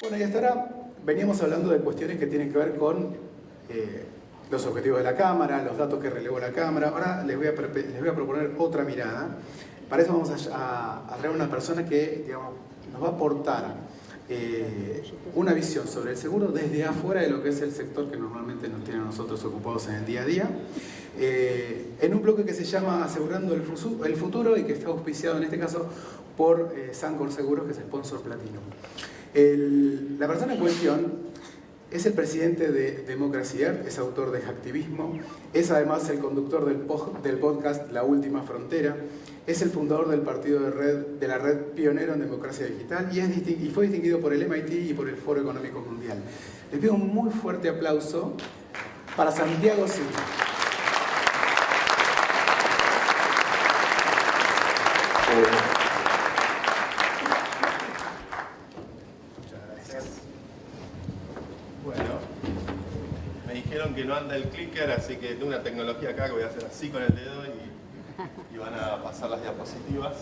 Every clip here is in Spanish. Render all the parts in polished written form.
Bueno, y hasta ahora veníamos hablando de cuestiones que tienen que ver con los objetivos de la cámara, los datos que relevó la cámara. Ahora les voy a proponer otra mirada. Para eso vamos a traer una persona que, digamos, nos va a aportar una visión sobre el seguro desde afuera de lo que es el sector que normalmente nos tiene a nosotros ocupados en el día a día, en un bloque que se llama Asegurando el Futuro y que está auspiciado en este caso por Sancor Seguros, que es el sponsor platino. La persona en cuestión es el presidente de Democracy Earth, es autor de Hacktivismo, es además el conductor del podcast La Última Frontera, es el fundador del partido de la red pionero en democracia digital y fue distinguido por el MIT y por el Foro Económico Mundial. Les pido un muy fuerte aplauso para Santiago Silva. Que no anda el clicker, así que tengo una tecnología acá que voy a hacer así con el dedo y van a pasar las diapositivas.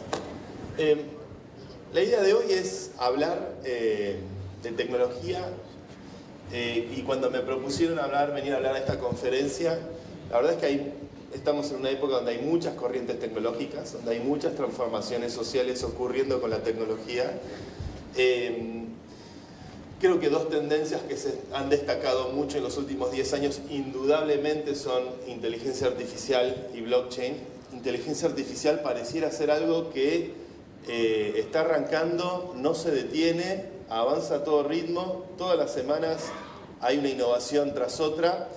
La idea de hoy es hablar de tecnología y cuando me propusieron venir a hablar a esta conferencia, la verdad es que estamos en una época donde hay muchas corrientes tecnológicas, donde hay muchas transformaciones sociales ocurriendo con la tecnología. Creo que dos tendencias que se han destacado mucho en los últimos 10 años indudablemente son inteligencia artificial y blockchain. Inteligencia artificial pareciera ser algo que está arrancando, no se detiene, avanza a todo ritmo, todas las semanas hay una innovación tras otra.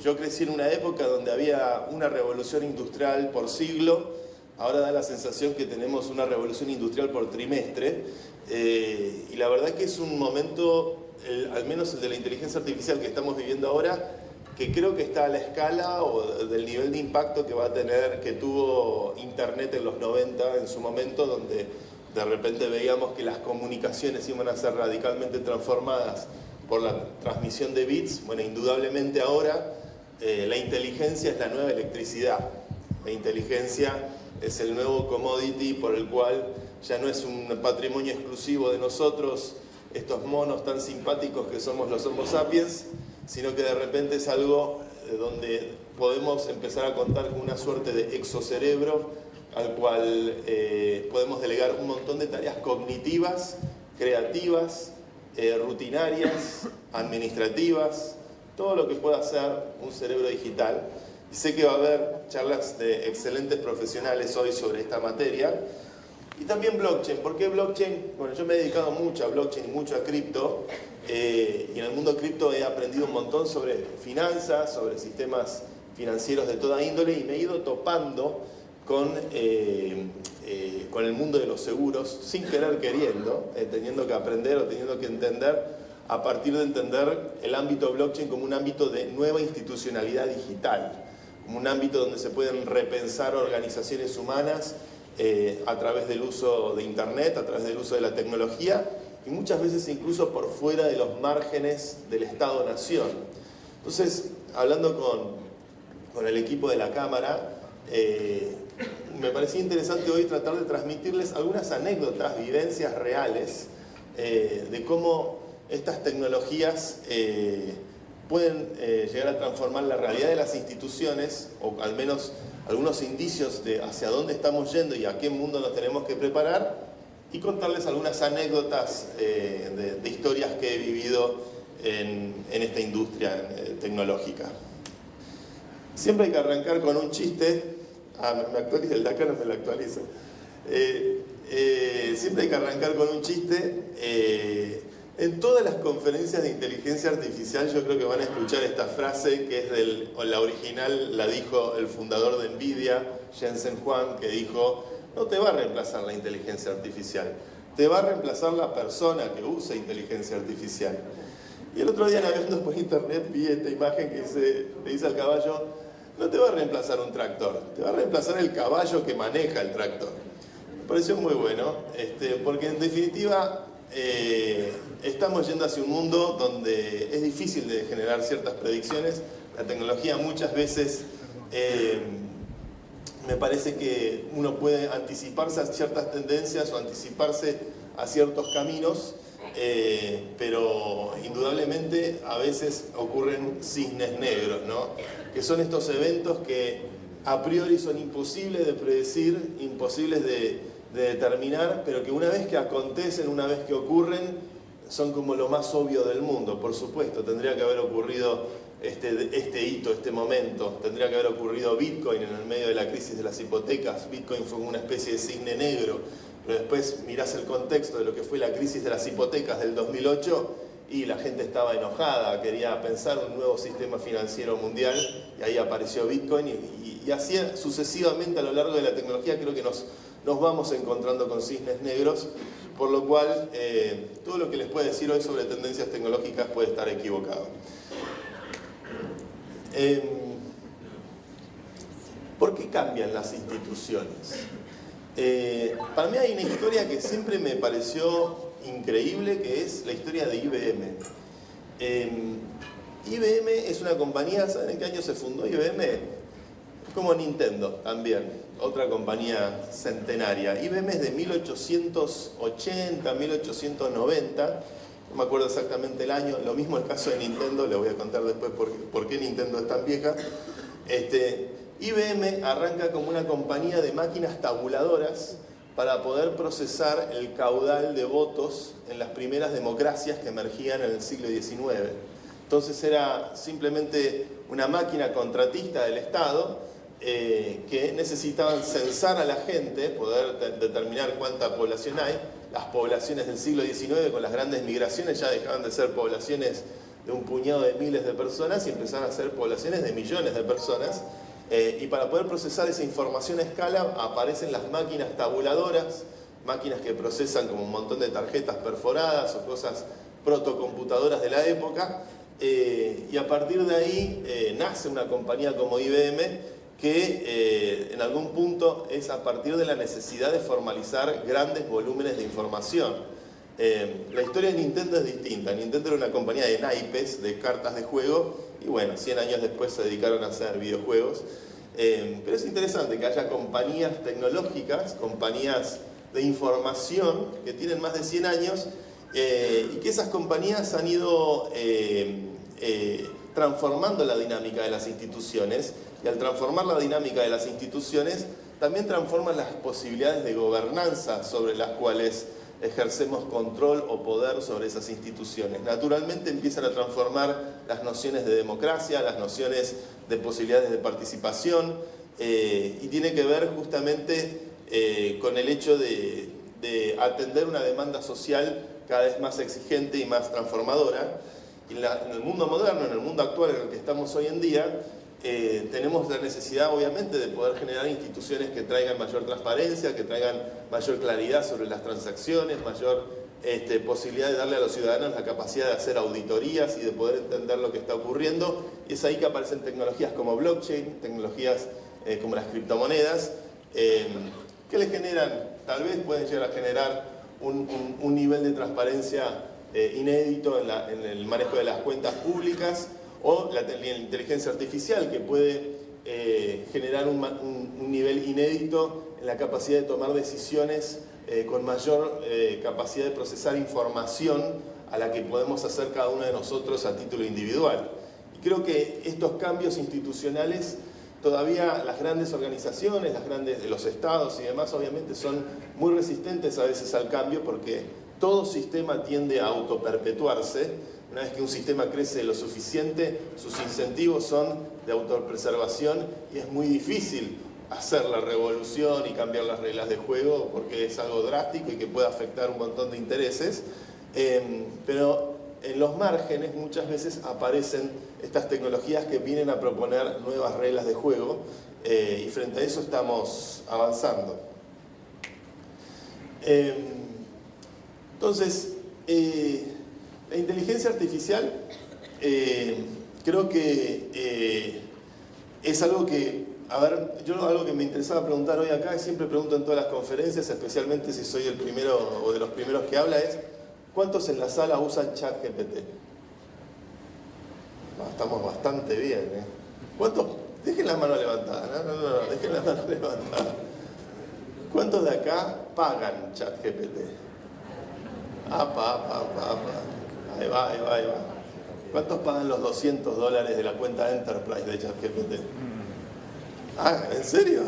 Yo crecí en una época donde había una revolución industrial por siglo, ahora da la sensación que tenemos una revolución industrial por trimestre. Y la verdad que es un momento, al menos el de la inteligencia artificial que estamos viviendo ahora, que creo que está a la escala o del nivel de impacto que va a tener, que tuvo Internet en los 90 en su momento, donde de repente veíamos que las comunicaciones iban a ser radicalmente transformadas por la transmisión de bits. Bueno, indudablemente ahora la inteligencia es la nueva electricidad. La inteligencia es el nuevo commodity por el cual ya no es un patrimonio exclusivo de nosotros, estos monos tan simpáticos que somos los Homo sapiens, sino que de repente es algo donde podemos empezar a contar con una suerte de exocerebro al cual podemos delegar un montón de tareas cognitivas, creativas, rutinarias, administrativas, todo lo que pueda hacer un cerebro digital. Y sé que va a haber charlas de excelentes profesionales hoy sobre esta materia. Y también blockchain. ¿Por qué blockchain? Bueno, yo me he dedicado mucho a blockchain y mucho a cripto. Y en el mundo cripto he aprendido un montón sobre finanzas, sobre sistemas financieros de toda índole y me he ido topando con el mundo de los seguros sin querer queriendo, teniendo que aprender o teniendo que entender a partir de entender el ámbito blockchain como un ámbito de nueva institucionalidad digital, como un ámbito donde se pueden repensar organizaciones humanas a través del uso de Internet, a través del uso de la tecnología y muchas veces incluso por fuera de los márgenes del Estado-Nación. Entonces, hablando con el equipo de la Cámara, me parecía interesante hoy tratar de transmitirles algunas anécdotas, vivencias reales de cómo estas tecnologías pueden llegar a transformar la realidad de las instituciones, o al menos algunos indicios de hacia dónde estamos yendo y a qué mundo nos tenemos que preparar, y contarles algunas anécdotas de historias que he vivido en esta industria tecnológica. Siempre hay que arrancar con un chiste. Me actualiza, el de acá no me lo actualiza. Siempre hay que arrancar con un chiste. En todas las conferencias de inteligencia artificial yo creo que van a escuchar esta frase que es la original la dijo el fundador de Nvidia, Jensen Huang, que dijo: no te va a reemplazar la inteligencia artificial, te va a reemplazar la persona que usa inteligencia artificial. Y el otro día navegando por internet vi esta imagen que le dice al caballo: no te va a reemplazar un tractor, te va a reemplazar el caballo que maneja el tractor. Me pareció muy bueno, porque en definitiva estamos yendo hacia un mundo donde es difícil de generar ciertas predicciones. La tecnología muchas veces me parece que uno puede anticiparse a ciertas tendencias o anticiparse a ciertos caminos, pero indudablemente a veces ocurren cisnes negros, ¿no? Que son estos eventos que a priori son imposibles de predecir, imposibles de determinar, pero que una vez que acontecen, una vez que ocurren, son como lo más obvio del mundo. Por supuesto, tendría que haber ocurrido este hito, este momento, tendría que haber ocurrido Bitcoin en el medio de la crisis de las hipotecas. Bitcoin fue una especie de cisne negro, pero después mirás el contexto de lo que fue la crisis de las hipotecas del 2008 y la gente estaba enojada, quería pensar un nuevo sistema financiero mundial, y ahí apareció Bitcoin, y así sucesivamente a lo largo de la tecnología creo que nos vamos encontrando con cisnes negros, por lo cual todo lo que les puedo decir hoy sobre tendencias tecnológicas puede estar equivocado. ¿Por qué cambian las instituciones? Para mí hay una historia que siempre me pareció increíble, que es la historia de IBM. IBM es una compañía, ¿saben en qué año se fundó IBM? Es como Nintendo también, otra compañía centenaria. IBM es de 1880, 1890, no me acuerdo exactamente el año. Lo mismo el caso de Nintendo, les voy a contar después por qué Nintendo es tan vieja. IBM arranca como una compañía de máquinas tabuladoras para poder procesar el caudal de votos en las primeras democracias que emergían en el siglo XIX. Entonces era simplemente una máquina contratista del Estado que necesitaban censar a la gente, poder determinar cuánta población hay. Las poblaciones del siglo XIX con las grandes migraciones ya dejaban de ser poblaciones de un puñado de miles de personas y empezaron a ser poblaciones de millones de personas. Y para poder procesar esa información a escala aparecen las máquinas tabuladoras, máquinas que procesan como un montón de tarjetas perforadas o cosas protocomputadoras de la época, y a partir de ahí nace una compañía como IBM que en algún punto es a partir de la necesidad de formalizar grandes volúmenes de información. La historia de Nintendo es distinta. Nintendo era una compañía de naipes, de cartas de juego, y bueno, 100 años después se dedicaron a hacer videojuegos. Pero es interesante que haya compañías tecnológicas, compañías de información que tienen más de 100 años y que esas compañías han ido transformando la dinámica de las instituciones, y al transformar la dinámica de las instituciones también transforman las posibilidades de gobernanza sobre las cuales ejercemos control o poder sobre esas instituciones. Naturalmente empiezan a transformar las nociones de democracia, las nociones de posibilidades de participación, y tiene que ver justamente con el hecho de atender una demanda social cada vez más exigente y más transformadora. Y en el mundo moderno, en el mundo actual en el que estamos hoy en día, tenemos la necesidad obviamente de poder generar instituciones que traigan mayor transparencia, que traigan mayor claridad sobre las transacciones, mayor posibilidad de darle a los ciudadanos la capacidad de hacer auditorías y de poder entender lo que está ocurriendo. Y es ahí que aparecen tecnologías como blockchain, tecnologías como las criptomonedas, que le generan, tal vez pueden llegar a generar un nivel de transparencia inédito en el manejo de las cuentas públicas, o la inteligencia artificial, que puede generar un nivel inédito en la capacidad de tomar decisiones con mayor capacidad de procesar información a la que podemos hacer cada uno de nosotros a título individual. Y creo que estos cambios institucionales, todavía las grandes organizaciones, los estados y demás, obviamente son muy resistentes a veces al cambio, porque todo sistema tiende a autoperpetuarse. Una vez que un sistema crece lo suficiente, sus incentivos son de autopreservación, y es muy difícil hacer la revolución y cambiar las reglas de juego, porque es algo drástico y que puede afectar un montón de intereses. Pero en los márgenes muchas veces aparecen estas tecnologías que vienen a proponer nuevas reglas de juego, y frente a eso estamos avanzando. Entonces, la inteligencia artificial creo que es algo que, algo que me interesaba preguntar hoy acá, y siempre pregunto en todas las conferencias, especialmente si soy el primero o de los primeros que habla, es ¿cuántos en la sala usan ChatGPT? No, estamos bastante bien, ¿eh? ¿Cuántos? Dejen la mano levantada, no, dejen la mano levantada. ¿Cuántos de acá pagan ChatGPT? Ahí va. ¿Cuántos pagan los $200 de la cuenta Enterprise de ChatGPT? ¿En serio?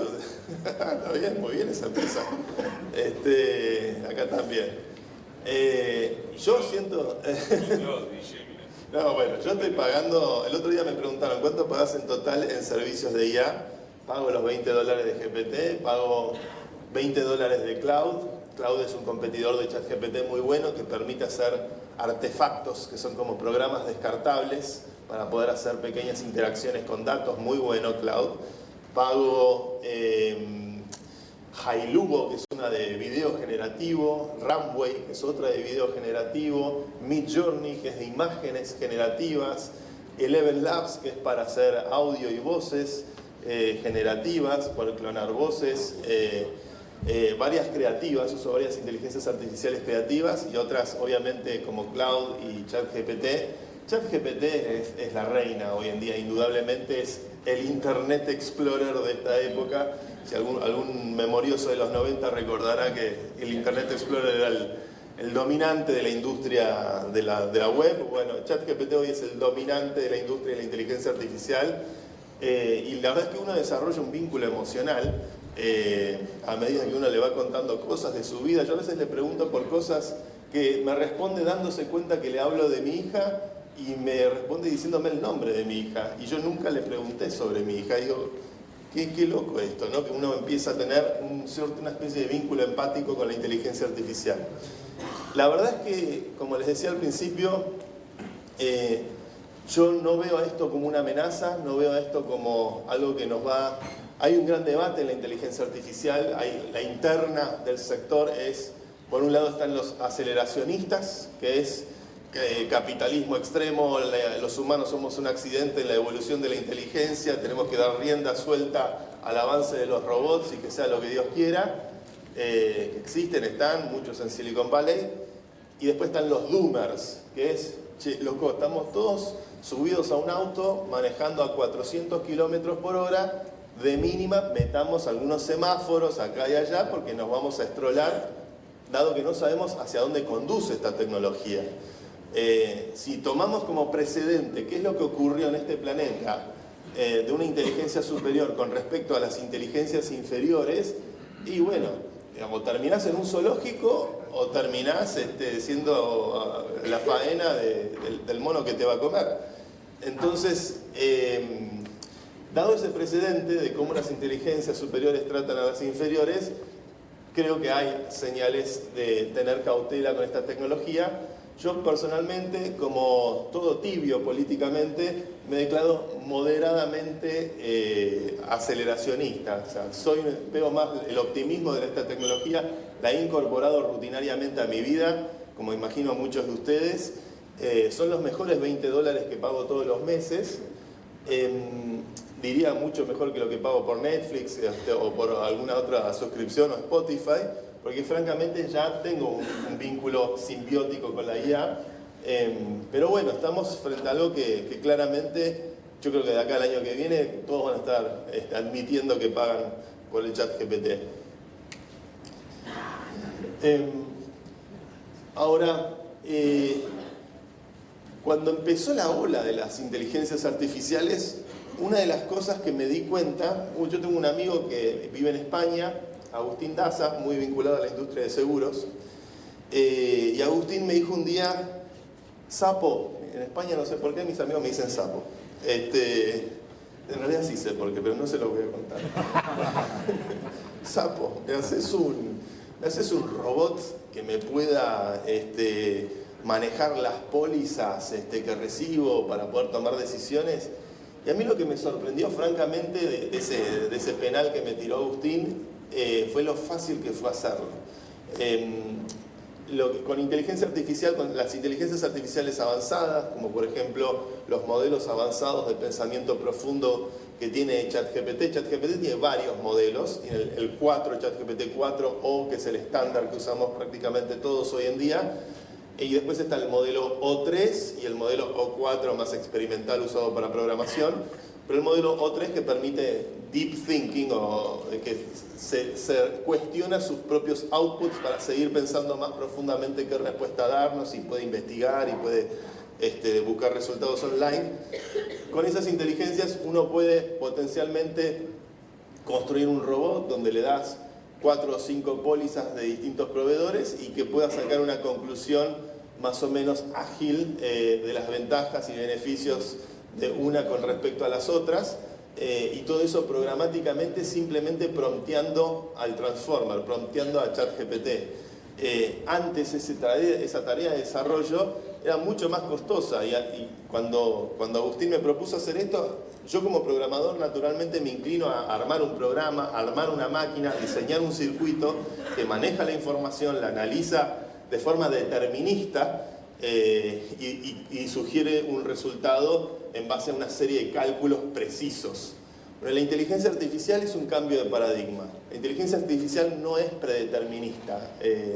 Está bien, muy bien esa empresa. Acá también. Yo siento... No, bueno, yo estoy pagando... El otro día me preguntaron, ¿cuánto pagás en total en servicios de IA? Pago los $20 de GPT, pago $20 de Cloud. Cloud es un competidor de ChatGPT muy bueno que permite hacer artefactos, que son como programas descartables para poder hacer pequeñas interacciones con datos. Muy bueno Cloud. Pago Hailuo, que es una de video generativo, Runway, que es otra de video generativo, Midjourney, que es de imágenes generativas, Eleven Labs, que es para hacer audio y voces generativas, poder clonar voces, varias creativas, uso varias inteligencias artificiales creativas y otras obviamente como Cloud y ChatGPT. ChatGPT es la reina hoy en día, indudablemente es el Internet Explorer de esta época. Si algún memorioso de los 90 recordará que el Internet Explorer era el dominante de la industria de la web, bueno, ChatGPT hoy es el dominante de la industria de la inteligencia artificial, y la verdad es que uno desarrolla un vínculo emocional a medida que uno le va contando cosas de su vida. Yo a veces le pregunto por cosas que me responde dándose cuenta que le hablo de mi hija y me responde diciéndome el nombre de mi hija, y yo nunca le pregunté sobre mi hija. Digo, qué loco esto, ¿no? Que uno empieza a tener una especie de vínculo empático con la inteligencia artificial. La verdad es que, como les decía al principio, yo no veo a esto como una amenaza, no veo a esto como algo que nos va... Hay un gran debate en la inteligencia artificial, la interna del sector es, por un lado están los aceleracionistas, que es capitalismo extremo, los humanos somos un accidente en la evolución de la inteligencia, tenemos que dar rienda suelta al avance de los robots y que sea lo que Dios quiera. Existen, están muchos en Silicon Valley. Y después están los doomers, que es, che, loco, estamos todos subidos a un auto manejando a 400 kilómetros por hora, de mínima metamos algunos semáforos acá y allá porque nos vamos a estrolar, dado que no sabemos hacia dónde conduce esta tecnología. Si tomamos como precedente qué es lo que ocurrió en este planeta de una inteligencia superior con respecto a las inteligencias inferiores, y bueno, digamos, terminás en un zoológico o terminás siendo la faena del mono que te va a comer. Entonces, dado ese precedente de cómo las inteligencias superiores tratan a las inferiores, creo que hay señales de tener cautela con esta tecnología. Yo personalmente, como todo tibio políticamente, me declaro moderadamente aceleracionista. O sea, veo más el optimismo de esta tecnología, la he incorporado rutinariamente a mi vida, como imagino muchos de ustedes. Son los mejores $20 que pago todos los meses. Diría mucho mejor que lo que pago por Netflix o por alguna otra suscripción o Spotify, porque francamente ya tengo un vínculo simbiótico con la IA, pero bueno, estamos frente a algo que claramente, yo creo que de acá al año que viene todos van a estar admitiendo que pagan por el ChatGPT. Ahora, cuando empezó la ola de las inteligencias artificiales, una de las cosas que me di cuenta, yo tengo un amigo que vive en España, Agustín Daza, muy vinculado a la industria de seguros, y Agustín me dijo un día, sapo, en España no sé por qué mis amigos me dicen sapo, en realidad sí sé por qué, pero no se lo voy a contar. Sapo, me haces un robot que me pueda manejar las pólizas que recibo para poder tomar decisiones. Y a mí lo que me sorprendió francamente de ese penal que me tiró Agustín fue lo fácil que fue hacerlo. Con inteligencia artificial, con las inteligencias artificiales avanzadas, como por ejemplo los modelos avanzados de pensamiento profundo que tiene ChatGPT. ChatGPT tiene varios modelos, tiene el 4, ChatGPT 4o, que es el estándar que usamos prácticamente todos hoy en día. Y después está el modelo O3 y el modelo O4 más experimental usado para programación. pero el modelo O3 que permite deep thinking, o que se cuestiona sus propios outputs para seguir pensando más profundamente qué respuesta darnos, y puede investigar y puede buscar resultados online. Con esas inteligencias uno puede potencialmente construir un robot donde le das 4 o 5 pólizas de distintos proveedores y que pueda sacar una conclusión más o menos ágil de las ventajas y beneficios de una con respecto a las otras, y todo eso programáticamente, simplemente prompteando al Transformer, prompteando a ChatGPT. Antes esa tarea de desarrollo era mucho más costosa, y cuando Agustín me propuso hacer esto, yo como programador naturalmente me inclino a armar un programa, a armar una máquina, diseñar un circuito que maneja la información, la analiza de forma determinista, y sugiere un resultado en base a una serie de cálculos precisos. Pero la inteligencia artificial es un cambio de paradigma. La inteligencia artificial no es predeterminista,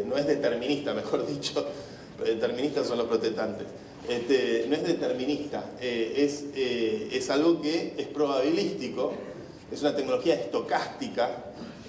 no es determinista, mejor dicho. Predeterministas son los protestantes. No es determinista, es algo que es probabilístico, es una tecnología estocástica,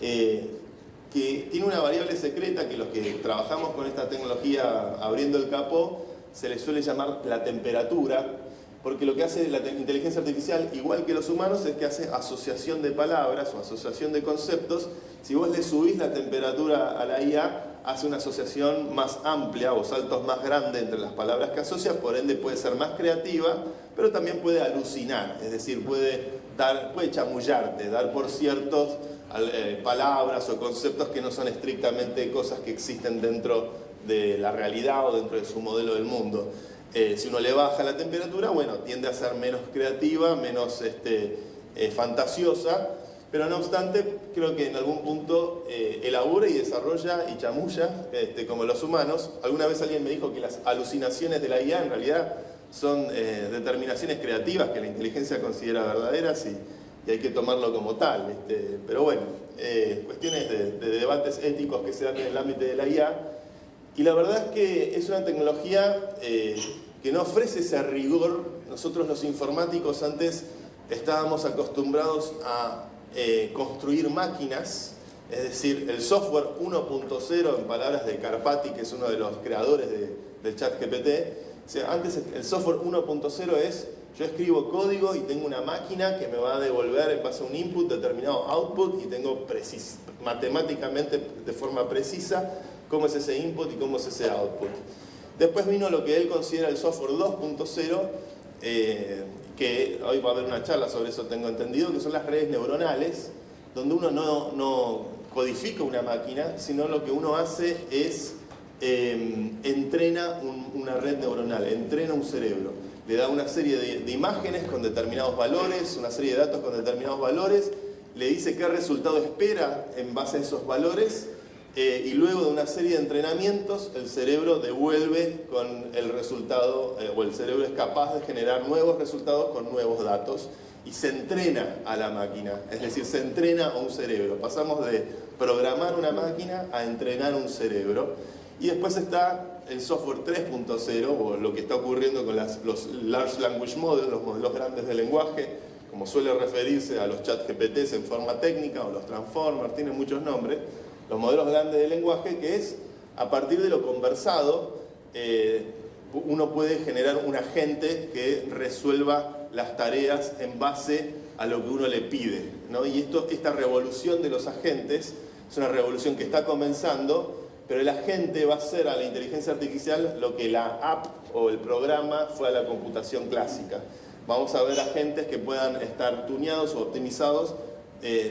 que tiene una variable secreta que los que trabajamos con esta tecnología abriendo el capó se le suele llamar la temperatura, porque lo que hace la inteligencia artificial, igual que los humanos, es que hace asociación de palabras o asociación de conceptos. Si vos le subís la temperatura a la IA, hace una asociación más amplia o saltos más grandes entre las palabras que asocia, por ende puede ser más creativa, pero también puede alucinar, es decir, puede chamullarte, dar por ciertos palabras o conceptos que no son estrictamente cosas que existen dentro de la realidad o dentro de su modelo del mundo. Si uno le baja la temperatura, bueno, tiende a ser menos creativa, menos fantasiosa, pero no obstante, creo que en algún punto elabora y desarrolla y chamulla, como los humanos. Alguna vez alguien me dijo que las alucinaciones de la IA en realidad son determinaciones creativas que la inteligencia considera verdaderas, y hay que tomarlo como tal. Pero bueno, cuestiones de debates éticos que se dan en el ámbito de la IA. Y la verdad es que es una tecnología que no ofrece ese rigor. Nosotros los informáticos antes estábamos acostumbrados a construir máquinas, es decir, el software 1.0, en palabras de Karpathy, que es uno de los creadores del ChatGPT. O sea, antes el software 1.0 es: yo escribo código y tengo una máquina que me va a devolver en base a un input determinado output, y tengo matemáticamente, de forma precisa, cómo es ese input y cómo es ese output. Después vino lo que él considera el software 2.0, que hoy va a haber una charla sobre eso, tengo entendido, que son las redes neuronales, donde uno no codifica una máquina, sino lo que uno hace es entrena una red neuronal, entrena un cerebro. Le da una serie de imágenes con determinados valores, una serie de datos con determinados valores, le dice qué resultado espera en base a esos valores, y luego de una serie de entrenamientos el cerebro devuelve con el resultado, o el cerebro es capaz de generar nuevos resultados con nuevos datos, y se entrena a la máquina, es decir, se entrena a un cerebro. Pasamos de programar una máquina a entrenar un cerebro. Y después está el software 3.0, o lo que está ocurriendo con los Large Language Models, los modelos grandes de lenguaje, como suele referirse a los ChatGPTs en forma técnica, o los Transformers, tienen muchos nombres. Los modelos grandes de lenguaje, que es, a partir de lo conversado, uno puede generar un agente que resuelva las tareas en base a lo que uno le pide, ¿no? Y esta revolución de los agentes es una revolución que está comenzando, pero el agente va a hacer a la inteligencia artificial lo que la app o el programa fue a la computación clásica. Vamos a ver agentes que puedan estar tuneados o optimizados,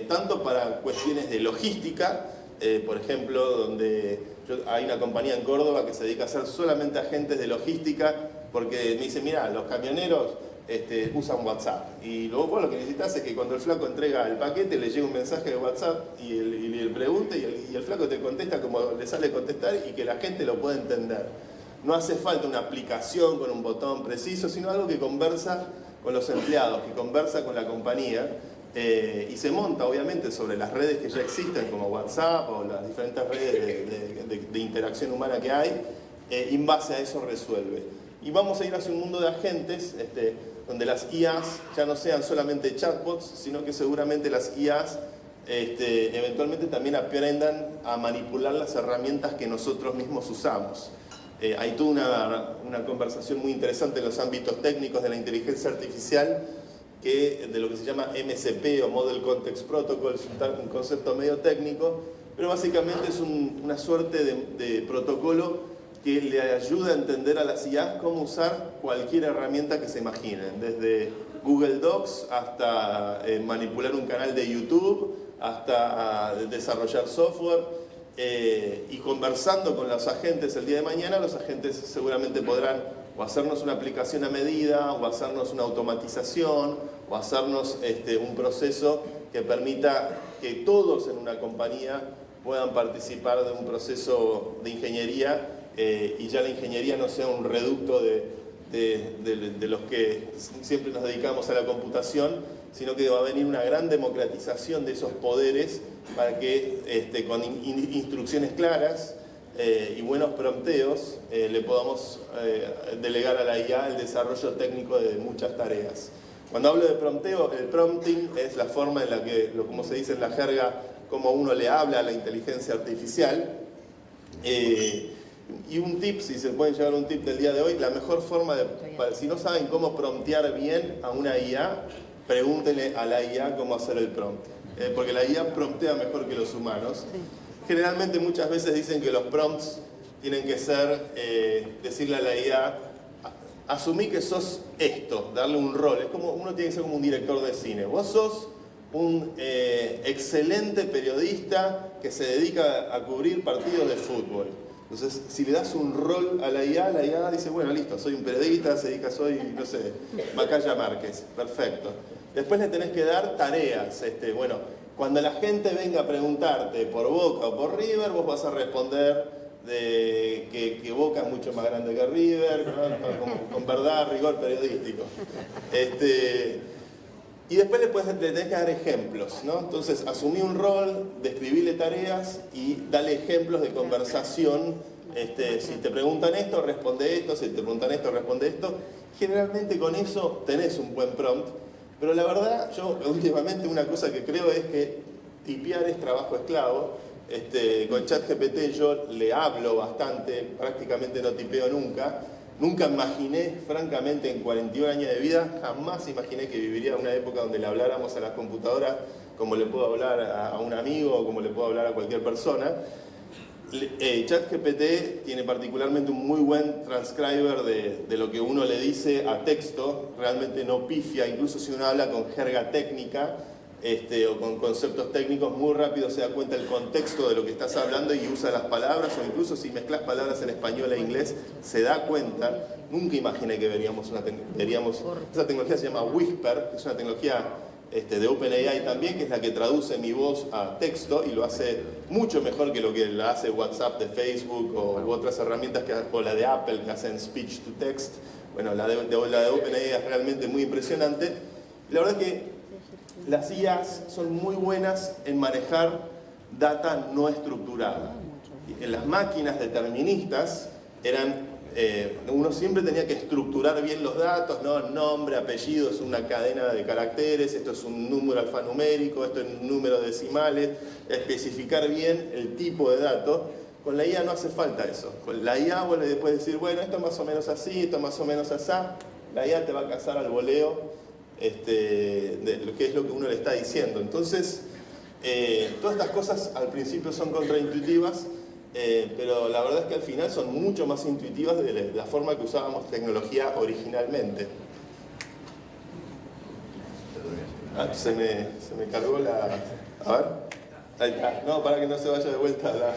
tanto para cuestiones de logística, por ejemplo, donde hay una compañía en Córdoba que se dedica a hacer solamente agentes de logística, porque me dice: mira, los camioneros usan WhatsApp, y luego vos lo que necesitas es que cuando el flaco entrega el paquete le llegue un mensaje de WhatsApp y él pregunte, y el flaco te contesta como le sale contestar, y que la gente lo pueda entender. No hace falta una aplicación con un botón preciso, sino algo que conversa con los empleados, que conversa con la compañía, y se monta obviamente sobre las redes que ya existen, como WhatsApp o las diferentes redes de interacción humana que hay, y en base a eso resuelve. Y vamos a ir hacia un mundo de agentes. donde las IAs ya no sean solamente chatbots, sino que seguramente las IAs eventualmente también aprendan a manipular las herramientas que nosotros mismos usamos. Hay toda una conversación muy interesante en los ámbitos técnicos de la inteligencia artificial, de lo que se llama MCP o Model Context Protocol, es un concepto medio técnico, pero básicamente es una suerte de protocolo que le ayuda a entender a las IAs cómo usar cualquier herramienta que se imaginen, desde Google Docs hasta manipular un canal de YouTube, hasta desarrollar software, y conversando con los agentes el día de mañana, los agentes seguramente podrán o hacernos una aplicación a medida, o hacernos una automatización, o hacernos un proceso que permita que todos en una compañía puedan participar de un proceso de ingeniería, y ya la ingeniería no sea un reducto de los que siempre nos dedicamos a la computación, sino que va a venir una gran democratización de esos poderes para que con instrucciones claras y buenos prompteos le podamos delegar a la IA el desarrollo técnico de muchas tareas. Cuando hablo de prompteo, el prompting es la forma en la que, como se dice en la jerga, como uno le habla a la inteligencia artificial. Y un tip, si se pueden llevar un tip del día de hoy, la mejor forma si no saben cómo promptear bien a una IA, pregúntenle a la IA cómo hacer el prompt. Porque la IA promptea mejor que los humanos. Generalmente muchas veces dicen que los prompts tienen que ser, decirle a la IA, asumí que sos esto, darle un rol. Es como, uno tiene que ser como un director de cine. Vos sos un excelente periodista que se dedica a cubrir partidos de fútbol. Entonces, si le das un rol a la IA dice, bueno, listo, soy un periodista, soy, no sé, Macaya Márquez, perfecto. Después le tenés que dar tareas, bueno, cuando la gente venga a preguntarte por Boca o por River, vos vas a responder que Boca es mucho más grande que River, con verdad, rigor periodístico. Y después le tenés que dar ejemplos, ¿no? Entonces, asumí un rol, describile tareas y dale ejemplos de conversación. Si te preguntan esto, responde esto. Si te preguntan esto, responde esto. Generalmente con eso tenés un buen prompt. Pero la verdad, yo últimamente una cosa que creo es que tipear es trabajo esclavo. Con ChatGPT yo le hablo bastante, prácticamente no tipeo nunca. Nunca imaginé, francamente, en 41 años de vida, jamás imaginé que viviría una época donde le habláramos a la computadora como le puedo hablar a un amigo o como le puedo hablar a cualquier persona. ChatGPT tiene particularmente un muy buen transcriber de lo que uno le dice a texto, realmente no pifia, incluso si uno habla con jerga técnica o con conceptos técnicos, muy rápido se da cuenta el contexto de lo que estás hablando y usa las palabras, o incluso si mezclas palabras en español e inglés, se da cuenta. Nunca imaginé que veríamos esa tecnología se llama Whisper, que es una tecnología de OpenAI también, que es la que traduce mi voz a texto y lo hace mucho mejor que lo que la hace WhatsApp de Facebook u otras herramientas, o la de Apple, que hacen speech to text. Bueno, la de OpenAI es realmente muy impresionante. La verdad es que las IAs son muy buenas en manejar data no estructurada. En las máquinas deterministas uno siempre tenía que estructurar bien los datos, ¿no? Nombre, apellido, es una cadena de caracteres, esto es un número alfanumérico, esto es un número decimales, especificar bien el tipo de dato. Con la IA no hace falta eso. Con la IA vos le puedes decir, bueno, esto más o menos así, esto más o menos así. La IA te va a cazar al voleo de lo que es lo que uno le está diciendo. Entonces, todas estas cosas al principio son contraintuitivas, pero la verdad es que al final son mucho más intuitivas de la forma que usábamos tecnología originalmente. Se me cargó la... A ver. Ahí está. No, para que no se vaya de vuelta la...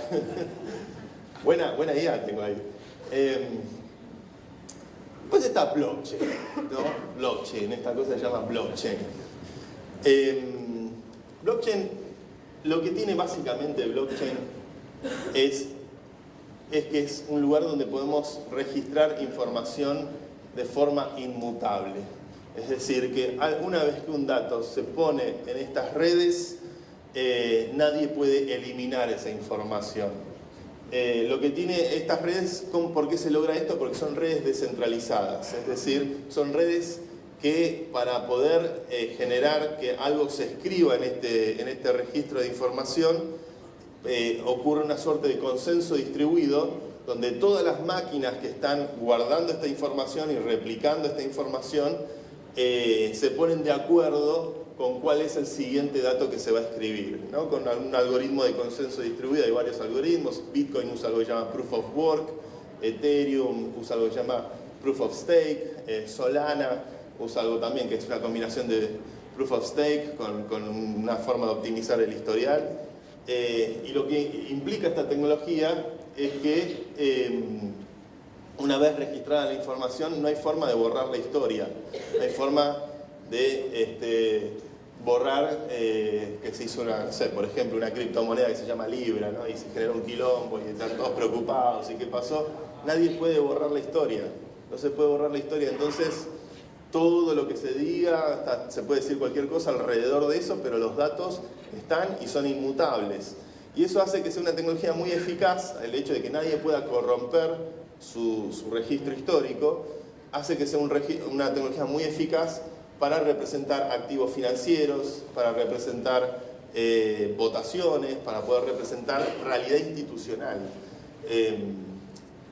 buena idea tengo ahí. Pues está blockchain, ¿no? Blockchain, esta cosa se llama blockchain. Blockchain, lo que tiene básicamente blockchain es que es un lugar donde podemos registrar información de forma inmutable. Es decir, que una vez que un dato se pone en estas redes, nadie puede eliminar esa información. Lo que tiene estas redes, ¿por qué se logra esto? Porque son redes descentralizadas, es decir, son redes que para poder generar que algo se escriba en este registro de información, ocurre una suerte de consenso distribuido, donde todas las máquinas que están guardando esta información y replicando esta información se ponen de acuerdo con cuál es el siguiente dato que se va a escribir, ¿no? Con algún algoritmo de consenso distribuido. Hay varios algoritmos. Bitcoin usa algo que se llama Proof of Work, Ethereum usa algo que se llama Proof of Stake, Solana usa algo también que es una combinación de Proof of Stake con una forma de optimizar el historial. Y lo que implica esta tecnología es que una vez registrada la información no hay forma de borrar la historia, no hay forma de borrar que se hizo una, no sé, por ejemplo, una criptomoneda que se llama Libra, ¿no? Y se generó un quilombo y están todos preocupados y qué pasó. Nadie puede borrar la historia, no se puede borrar la historia. Entonces todo lo que se diga, se puede decir cualquier cosa alrededor de eso, pero los datos están y son inmutables. Y eso hace que sea una tecnología muy eficaz. El hecho de que nadie pueda corromper su registro histórico hace que sea una tecnología muy eficaz para representar activos financieros, para representar votaciones, para poder representar realidad institucional.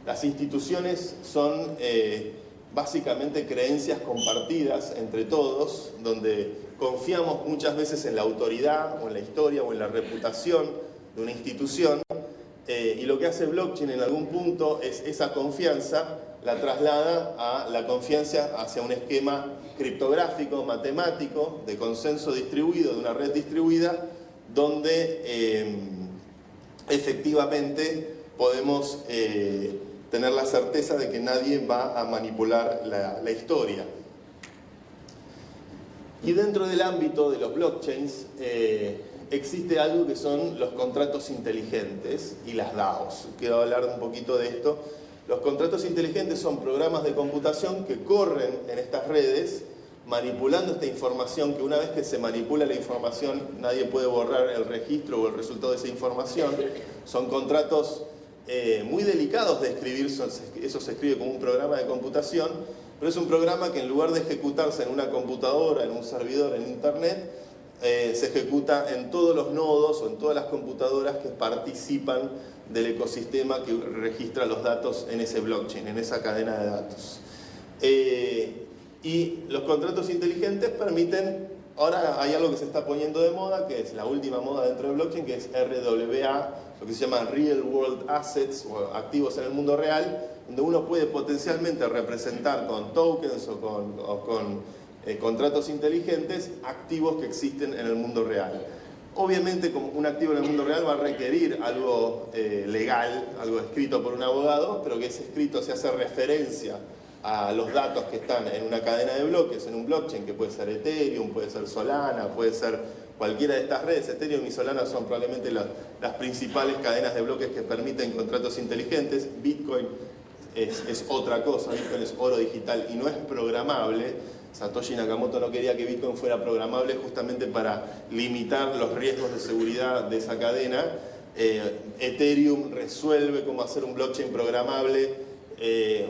Las instituciones son básicamente creencias compartidas entre todos, donde confiamos muchas veces en la autoridad o en la historia o en la reputación de una institución, y lo que hace blockchain en algún punto es esa confianza la traslada a la confianza hacia un esquema criptográfico, matemático, de consenso distribuido, de una red distribuida, donde efectivamente podemos tener la certeza de que nadie va a manipular la historia. Y dentro del ámbito de los blockchains existe algo que son los contratos inteligentes y las DAOs. Quiero hablar un poquito de esto. Los contratos inteligentes son programas de computación que corren en estas redes manipulando esta información, que una vez que se manipula la información nadie puede borrar el registro o el resultado de esa información. Son contratos muy delicados de escribir, eso se escribe como un programa de computación, pero es un programa que en lugar de ejecutarse en una computadora, en un servidor, en internet, se ejecuta en todos los nodos o en todas las computadoras que participan del ecosistema que registra los datos en ese blockchain, en esa cadena de datos. Y los contratos inteligentes permiten, ahora hay algo que se está poniendo de moda, que es la última moda dentro del blockchain, que es RWA, lo que se llama Real World Assets, o activos en el mundo real, donde uno puede potencialmente representar con tokens o con contratos inteligentes activos que existen en el mundo real. Obviamente, como un activo en el mundo real va a requerir algo legal, algo escrito por un abogado, pero que ese escrito se hace referencia a los datos que están en una cadena de bloques, en un blockchain, que puede ser Ethereum, puede ser Solana, puede ser cualquiera de estas redes. Ethereum y Solana son probablemente las principales cadenas de bloques que permiten contratos inteligentes. Bitcoin es otra cosa, Bitcoin es oro digital y no es programable. Satoshi Nakamoto no quería que Bitcoin fuera programable justamente para limitar los riesgos de seguridad de esa cadena. Ethereum resuelve cómo hacer un blockchain programable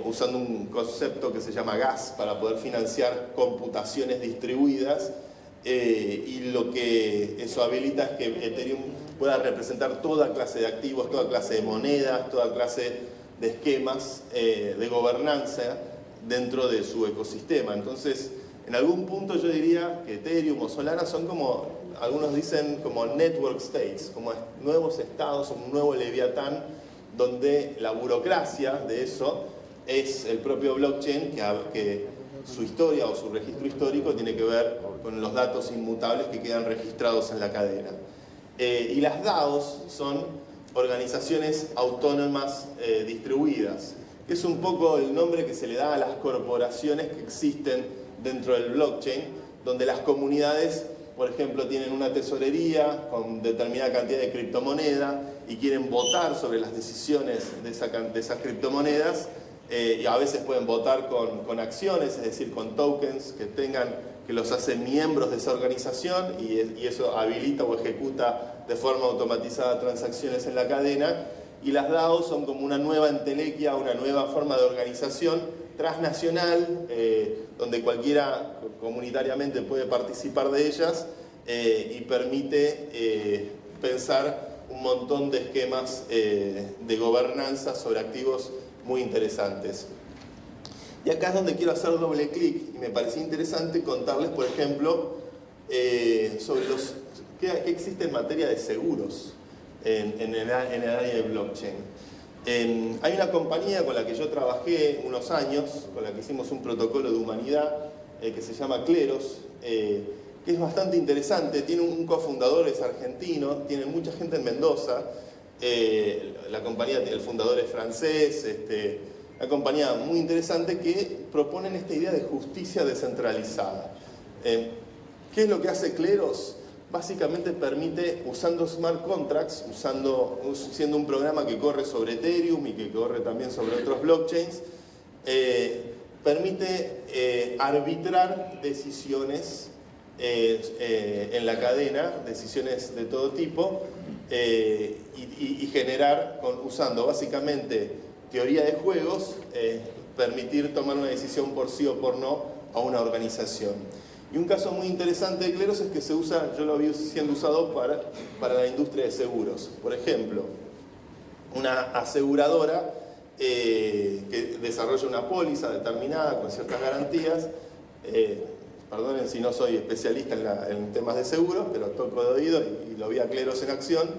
usando un concepto que se llama gas para poder financiar computaciones distribuidas, y lo que eso habilita es que Ethereum pueda representar toda clase de activos, toda clase de monedas, toda clase de esquemas de gobernanza dentro de su ecosistema. Entonces, en algún punto yo diría que Ethereum o Solana son como, algunos dicen, como network states, como nuevos estados, un nuevo Leviatán, donde la burocracia de eso es el propio blockchain, que su historia o su registro histórico tiene que ver con los datos inmutables que quedan registrados en la cadena. Y las DAOs son organizaciones autónomas distribuidas, que es un poco el nombre que se le da a las corporaciones que existen dentro del blockchain, donde las comunidades, por ejemplo, tienen una tesorería con determinada cantidad de criptomoneda y quieren votar sobre las decisiones de esas criptomonedas, y a veces pueden votar con acciones, es decir, con tokens que los hacen miembros de esa organización, y eso habilita o ejecuta de forma automatizada transacciones en la cadena. Y las DAOs son como una nueva entelequia, una nueva forma de organización transnacional, donde cualquiera comunitariamente puede participar de ellas y permite pensar un montón de esquemas de gobernanza sobre activos muy interesantes. Y acá es donde quiero hacer doble clic y me parecía interesante contarles, por ejemplo, sobre qué existe en materia de seguros en el área de blockchain. Hay una compañía con la que yo trabajé unos años, con la que hicimos un protocolo de humanidad que se llama Kleros, que es bastante interesante. Tiene un cofundador, es argentino, tiene mucha gente en Mendoza. La compañía, el fundador es francés, una compañía muy interesante que proponen esta idea de justicia descentralizada. ¿Qué es lo que hace Kleros? Básicamente permite, usando smart contracts, siendo un programa que corre sobre Ethereum y que corre también sobre otros blockchains, permite arbitrar decisiones en la cadena, decisiones de todo tipo, y generar, usando básicamente teoría de juegos, permitir tomar una decisión por sí o por no a una organización. Y un caso muy interesante de Kleros es que se usa, yo lo vi siendo usado para la industria de seguros. Por ejemplo, una aseguradora que desarrolla una póliza determinada con ciertas garantías. Perdonen si no soy especialista en temas de seguros, pero toco de oído y lo vi a Kleros en acción.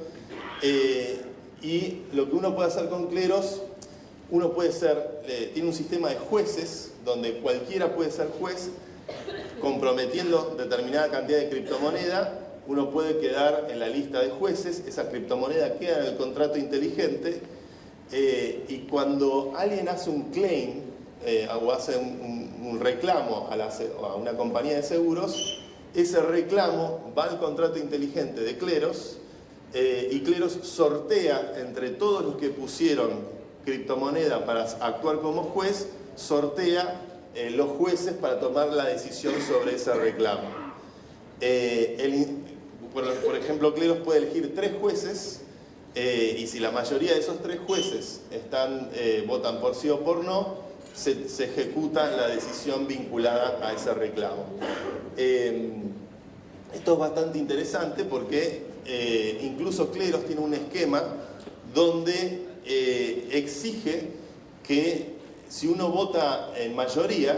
Y lo que uno puede hacer con Kleros, uno puede tiene un sistema de jueces donde cualquiera puede ser juez, comprometiendo determinada cantidad de criptomoneda. Uno puede quedar en la lista de jueces, esa criptomoneda queda en el contrato inteligente, y cuando alguien hace un claim o hace un reclamo a una compañía de seguros, ese reclamo va al contrato inteligente de Kleros, y Kleros sortea entre todos los que pusieron criptomoneda para actuar como juez, sortea los jueces para tomar la decisión sobre ese reclamo. Por ejemplo, Kleros puede elegir 3 jueces, y si la mayoría de esos 3 jueces votan por sí o por no, se ejecuta la decisión vinculada a ese reclamo. Esto es bastante interesante porque incluso Kleros tiene un esquema donde exige que si uno vota en mayoría,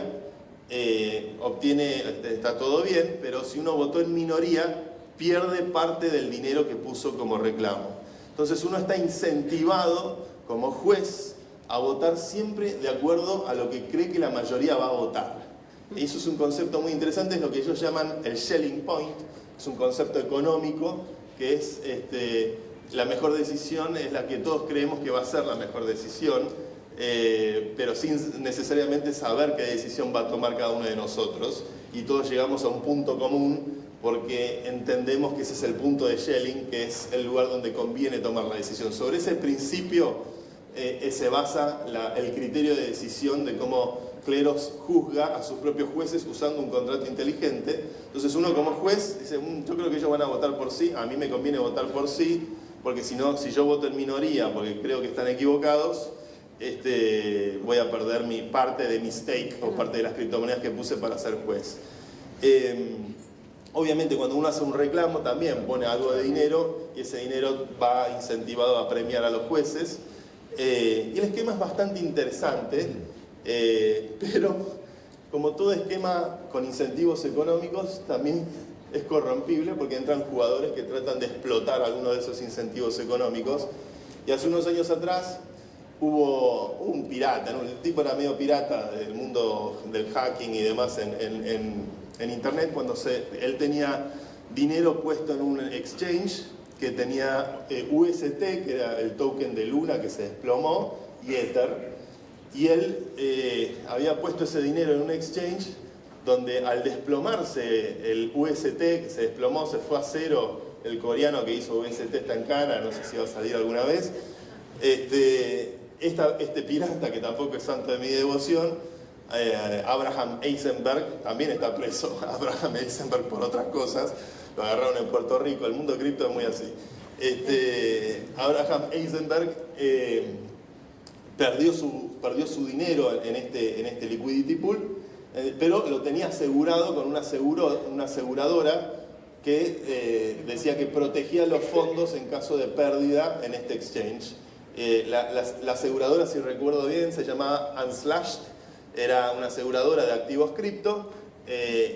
está todo bien, pero si uno votó en minoría, pierde parte del dinero que puso como reclamo. Entonces uno está incentivado como juez a votar siempre de acuerdo a lo que cree que la mayoría va a votar. Y eso es un concepto muy interesante, es lo que ellos llaman el Schelling Point. Es un concepto económico que es la mejor decisión es la que todos creemos que va a ser la mejor decisión, pero sin necesariamente saber qué decisión va a tomar cada uno de nosotros, y todos llegamos a un punto común porque entendemos que ese es el punto de Schelling, que es el lugar donde conviene tomar la decisión. Sobre ese principio se basa el criterio de decisión de cómo Kleros juzga a sus propios jueces usando un contrato inteligente. Entonces uno como juez dice, yo creo que ellos van a votar por sí, a mí me conviene votar por sí, porque si yo voto en minoría porque creo que están equivocados, voy a perder mi parte de mi stake o parte de las criptomonedas que puse para ser juez. Obviamente cuando uno hace un reclamo también pone algo de dinero y ese dinero va incentivado a premiar a los jueces. Y el esquema es bastante interesante, pero como todo esquema con incentivos económicos también es corrompible porque entran jugadores que tratan de explotar algunos de esos incentivos económicos. Y hace unos años atrás hubo un pirata, ¿no? El tipo era medio pirata del mundo del hacking y demás en internet, cuando él tenía dinero puesto en un exchange que tenía UST, que era el token de Luna que se desplomó, y Ether, y él había puesto ese dinero en un exchange donde al desplomarse el UST, que se desplomó, se fue a cero, el coreano que hizo UST está en cana, no sé si va a salir alguna vez, este pirata, que tampoco es santo de mi devoción, Abraham Eisenberg, también está preso, Abraham Eisenberg, por otras cosas, lo agarraron en Puerto Rico, el mundo cripto es muy así. Abraham Eisenberg perdió perdió su dinero en este liquidity pool, pero lo tenía asegurado con una aseguradora que decía que protegía los fondos en caso de pérdida en este exchange. La aseguradora, si recuerdo bien, se llamaba Unslashed, era una aseguradora de activos cripto,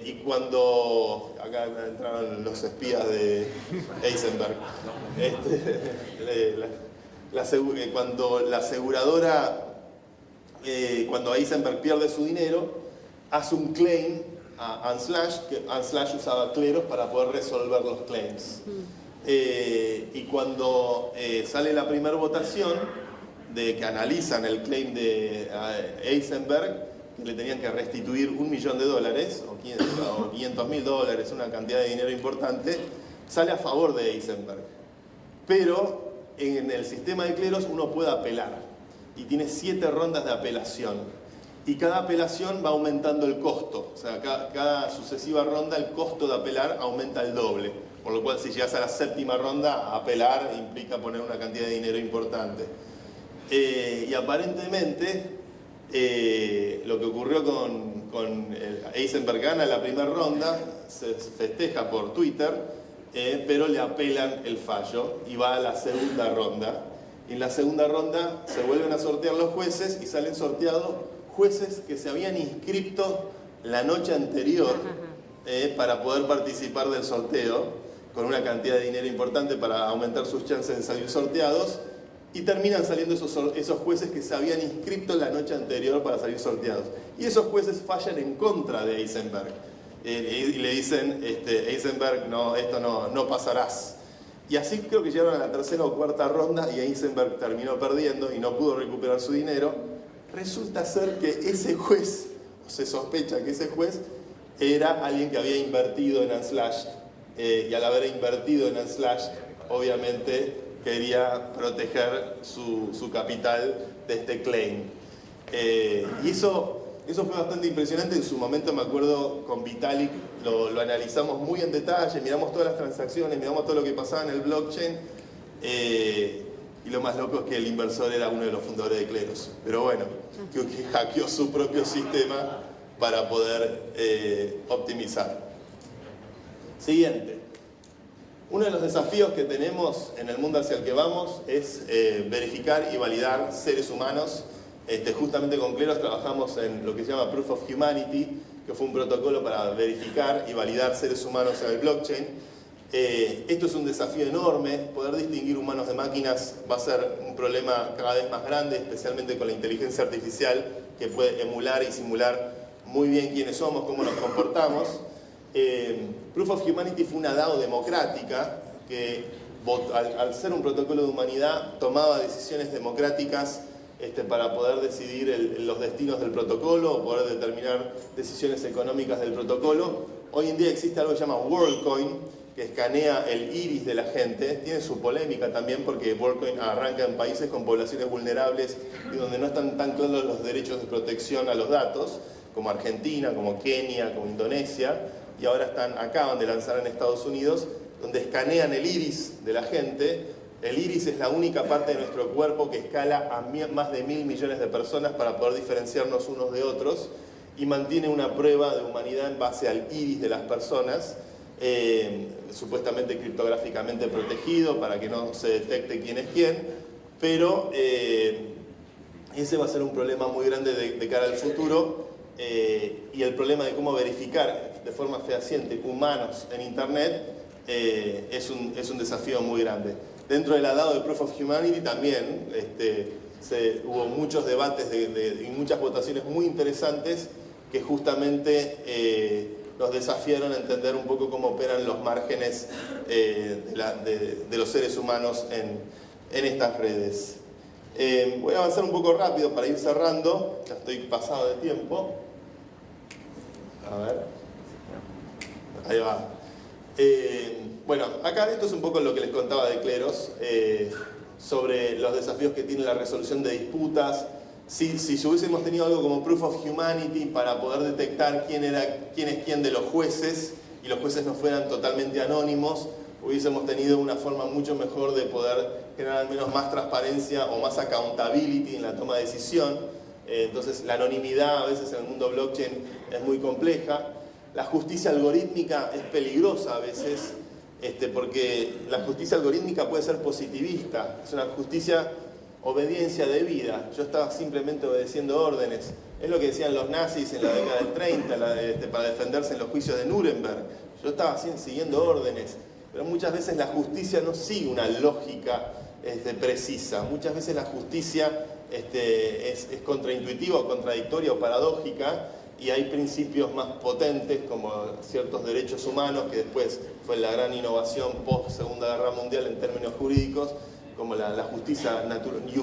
y cuando acá entraron los espías de Eisenberg, cuando la aseguradora, cuando Eisenberg pierde su dinero, hace un claim a Unslashed, que Unslashed usaba Kleros para poder resolver los claims. Y cuando sale la primera votación de que analizan el claim de Eisenberg, que le tenían que restituir $1 millón o $500.000, una cantidad de dinero importante, sale a favor de Eisenberg. Pero en el sistema de Kleros uno puede apelar y tiene 7 rondas de apelación. Y cada apelación va aumentando el costo. O sea, cada sucesiva ronda el costo de apelar aumenta el doble. Por lo cual, si llegas a la 7ª ronda, apelar implica poner una cantidad de dinero importante. Y aparentemente, lo que ocurrió con Eisenberg gana la primera ronda, se festeja por Twitter, pero le apelan el fallo y va a la segunda ronda. Y en la segunda ronda se vuelven a sortear los jueces y salen sorteados jueces que se habían inscrito la noche anterior para poder participar del sorteo, con una cantidad de dinero importante para aumentar sus chances de salir sorteados, y terminan saliendo esos jueces que se habían inscrito la noche anterior para salir sorteados. Y esos jueces fallan en contra de Eisenberg. Y le dicen, Eisenberg, no, esto no pasarás. Y así creo que llegaron a la 3ª o 4ª ronda y Eisenberg terminó perdiendo y no pudo recuperar su dinero. Resulta ser que ese juez, o se sospecha que ese juez, era alguien que había invertido en Unslashed, y al haber invertido en Unslashed, obviamente quería proteger su capital de este claim. Y eso fue bastante impresionante. En su momento, me acuerdo, con Vitalik lo analizamos muy en detalle, miramos todas las transacciones, miramos todo lo que pasaba en el blockchain, y lo más loco es que el inversor era uno de los fundadores de Kleros. Pero bueno, que hackeó su propio sistema para poder optimizar. Siguiente. Uno de los desafíos que tenemos en el mundo hacia el que vamos es verificar y validar seres humanos. Justamente con Kleros trabajamos en lo que se llama Proof of Humanity, que fue un protocolo para verificar y validar seres humanos en el blockchain. Esto es un desafío enorme. Poder distinguir humanos de máquinas va a ser un problema cada vez más grande, especialmente con la inteligencia artificial, que puede emular y simular muy bien quiénes somos, cómo nos comportamos. Proof of Humanity fue una DAO democrática que, al ser un protocolo de humanidad, tomaba decisiones democráticas para poder decidir los destinos del protocolo o poder determinar decisiones económicas del protocolo. Hoy en día existe algo que se llama WorldCoin, que escanea el iris de la gente. Tiene su polémica también porque WorldCoin arranca en países con poblaciones vulnerables y donde no están tan claros los derechos de protección a los datos, como Argentina, como Kenia, como Indonesia, y ahora acaban de lanzar en Estados Unidos, donde escanean el iris de la gente. El iris es la única parte de nuestro cuerpo que escala a más de 1.000 millones de personas para poder diferenciarnos unos de otros, y mantiene una prueba de humanidad en base al iris de las personas, supuestamente criptográficamente protegido para que no se detecte quién es quién, pero ese va a ser un problema muy grande de cara al futuro, y el problema de cómo verificar de forma fehaciente humanos en Internet es un desafío muy grande. Dentro de la DAO de Proof of Humanity también hubo muchos debates y muchas votaciones muy interesantes que justamente nos desafiaron a entender un poco cómo operan los márgenes de los seres humanos en estas redes. Voy a avanzar un poco rápido para ir cerrando, ya estoy pasado de tiempo. A ver. Ahí va. Bueno, acá esto es un poco lo que les contaba de Kleros, sobre los desafíos que tiene la resolución de disputas. Si hubiésemos tenido algo como Proof of Humanity para poder detectar quién es quién de los jueces, y los jueces no fueran totalmente anónimos, hubiésemos tenido una forma mucho mejor de poder generar al menos más transparencia o más accountability en la toma de decisión. Entonces la anonimidad a veces en el mundo blockchain es muy compleja. La justicia algorítmica es peligrosa a veces, porque la justicia algorítmica puede ser positivista, es una justicia obediencia debida. Yo estaba simplemente obedeciendo órdenes. Es lo que decían los nazis en la década del 30 para defenderse en los juicios de Nuremberg. Yo estaba siguiendo órdenes, pero muchas veces la justicia no sigue una lógica precisa. Muchas veces la justicia es contraintuitiva o contradictoria o paradójica, y hay principios más potentes como ciertos derechos humanos, que después fue la gran innovación post Segunda Guerra Mundial en términos jurídicos, como la justicia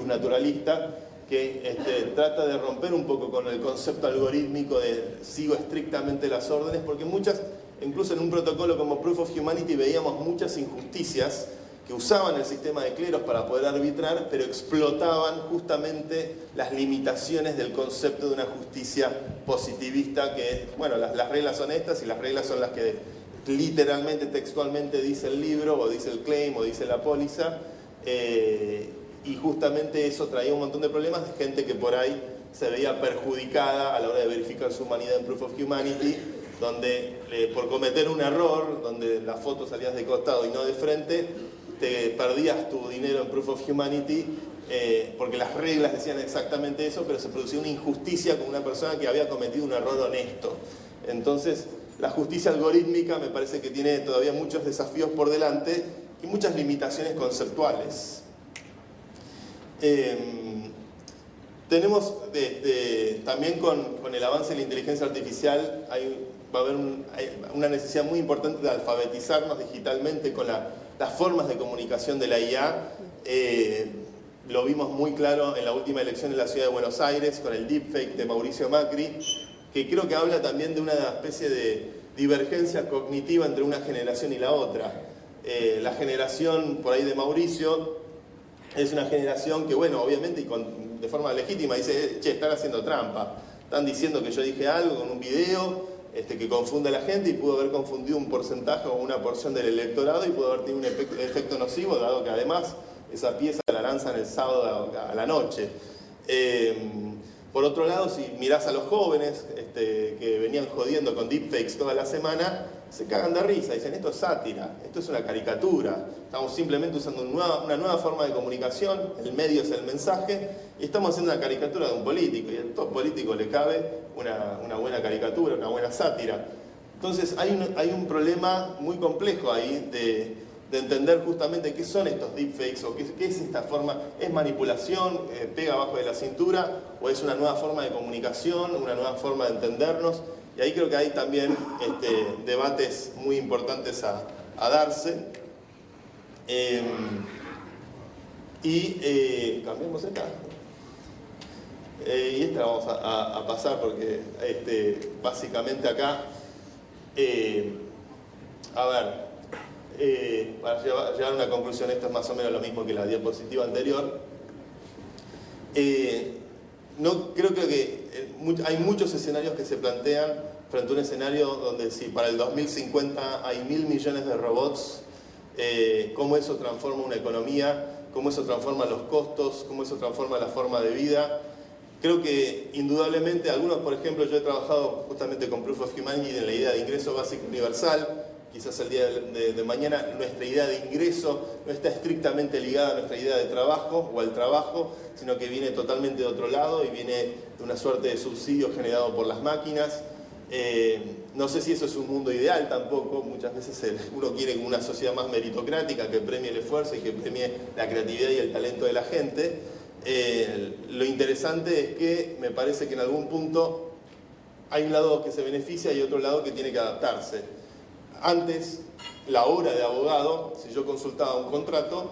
naturalista, que trata de romper un poco con el concepto algorítmico de sigo estrictamente las órdenes, porque incluso en un protocolo como Proof of Humanity veíamos muchas injusticias que usaban el sistema de cleros para poder arbitrar, pero explotaban justamente las limitaciones del concepto de una justicia positivista, que bueno, las reglas son estas y las reglas son las que literalmente, textualmente dice el libro, o dice el claim, o dice la póliza, y justamente eso traía un montón de problemas de gente que por ahí se veía perjudicada a la hora de verificar su humanidad en Proof of Humanity, donde por cometer un error, donde la foto salías de costado y no de frente, te perdías tu dinero en Proof of Humanity, porque las reglas decían exactamente eso, pero se producía una injusticia con una persona que había cometido un error honesto. Entonces, la justicia algorítmica me parece que tiene todavía muchos desafíos por delante y muchas limitaciones conceptuales. Tenemos también con el avance de la inteligencia artificial va a haber una necesidad muy importante de alfabetizarnos digitalmente con las formas de comunicación de la IA. Lo vimos muy claro en la última elección en la ciudad de Buenos Aires con el deepfake de Mauricio Macri, que creo que habla también de una especie de divergencia cognitiva entre una generación y la otra. La generación por ahí de Mauricio es una generación que, bueno, obviamente y de forma legítima dice, che, están haciendo trampa, están diciendo que yo dije algo con un video que confunde a la gente, y pudo haber confundido un porcentaje o una porción del electorado, y pudo haber tenido un efecto nocivo, dado que además esa pieza la lanzan el sábado a la noche. Por otro lado, si mirás a los jóvenes que venían jodiendo con deepfakes toda la semana, se cagan de risa, dicen esto es sátira, esto es una caricatura, estamos simplemente usando una nueva forma de comunicación, el medio es el mensaje, y estamos haciendo una caricatura de un político, y a todo político le cabe una buena caricatura, una buena sátira. Entonces hay un problema muy complejo ahí de entender justamente qué son estos deepfakes, o qué es esta forma. ¿Es manipulación, pega abajo de la cintura, o es una nueva forma de comunicación, una nueva forma de entendernos? Y ahí creo que hay también debates muy importantes a darse. Cambiemos esta. Y esta vamos a pasar porque básicamente acá, a ver, para llegar a una conclusión, esto es más o menos lo mismo que la diapositiva anterior. Creo que hay muchos escenarios que se plantean frente a un escenario donde si para el 2050 hay 1.000 millones de robots, cómo eso transforma una economía, cómo eso transforma los costos, cómo eso transforma la forma de vida. Creo que indudablemente algunos, por ejemplo, yo he trabajado justamente con Proof of Humanity en la idea de ingreso básico universal. Quizás el día de mañana nuestra idea de ingreso no está estrictamente ligada a nuestra idea de trabajo o al trabajo, sino que viene totalmente de otro lado y viene de una suerte de subsidio generado por las máquinas. No sé si eso es un mundo ideal tampoco. Muchas veces uno quiere una sociedad más meritocrática que premie el esfuerzo y que premie la creatividad y el talento de la gente. Lo interesante es que me parece que en algún punto hay un lado que se beneficia y otro lado que tiene que adaptarse. Antes, la hora de abogado, si yo consultaba un contrato,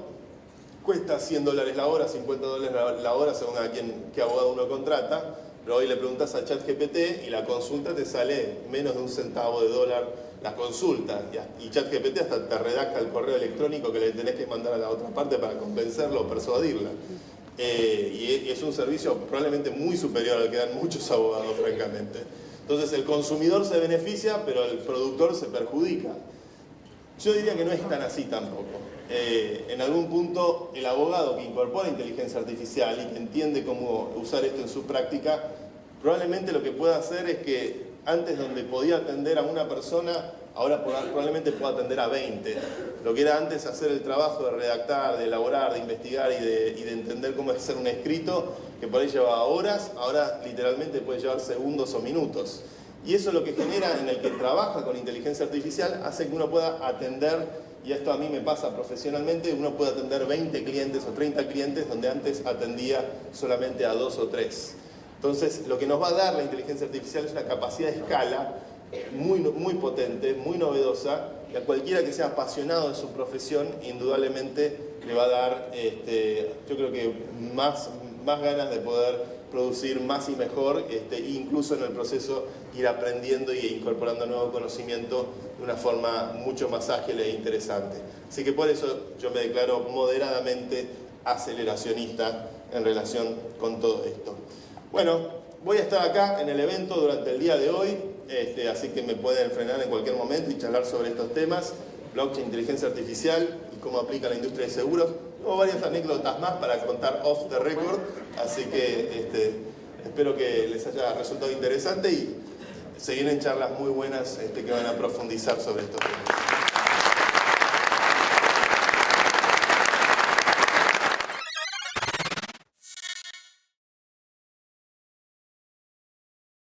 cuesta $100 la hora, $50 la hora según a qué abogado uno contrata, pero hoy le preguntas a ChatGPT y la consulta te sale menos de un centavo de dólar la consulta, y ChatGPT hasta te redacta el correo electrónico que le tenés que mandar a la otra parte para convencerlo o persuadirla. Y es un servicio probablemente muy superior al que dan muchos abogados, francamente. Entonces el consumidor se beneficia, pero el productor se perjudica. Yo diría que no es tan así tampoco. en algún punto el abogado que incorpora inteligencia artificial y que entiende cómo usar esto en su práctica, probablemente lo que pueda hacer es que antes donde podía atender a una persona, ahora probablemente pueda atender a 20. Lo que era antes hacer el trabajo de redactar, de elaborar, de investigar y de entender cómo es hacer un escrito, que por ahí llevaba horas, ahora literalmente puede llevar segundos o minutos. Y eso lo que genera en el que trabaja con inteligencia artificial hace que uno pueda atender, y esto a mí me pasa profesionalmente, uno puede atender 20 clientes o 30 clientes donde antes atendía solamente a 2 o 3. Entonces, lo que nos va a dar la inteligencia artificial es una capacidad de escala muy potente, muy novedosa, y a cualquiera que sea apasionado de su profesión, indudablemente le va a dar, yo creo que más ganas de poder producir más y mejor, incluso en el proceso ir aprendiendo e incorporando nuevo conocimiento de una forma mucho más ágil e interesante. Así que por eso yo me declaro moderadamente aceleracionista en relación con todo esto. Bueno, voy a estar acá en el evento durante el día de hoy, así que me pueden frenar en cualquier momento y charlar sobre estos temas, blockchain, inteligencia artificial y cómo aplica la industria de seguros. Tengo varias anécdotas más para contar off the record, así que espero que les haya resultado interesante y se vienen charlas muy buenas que van a profundizar sobre estos temas.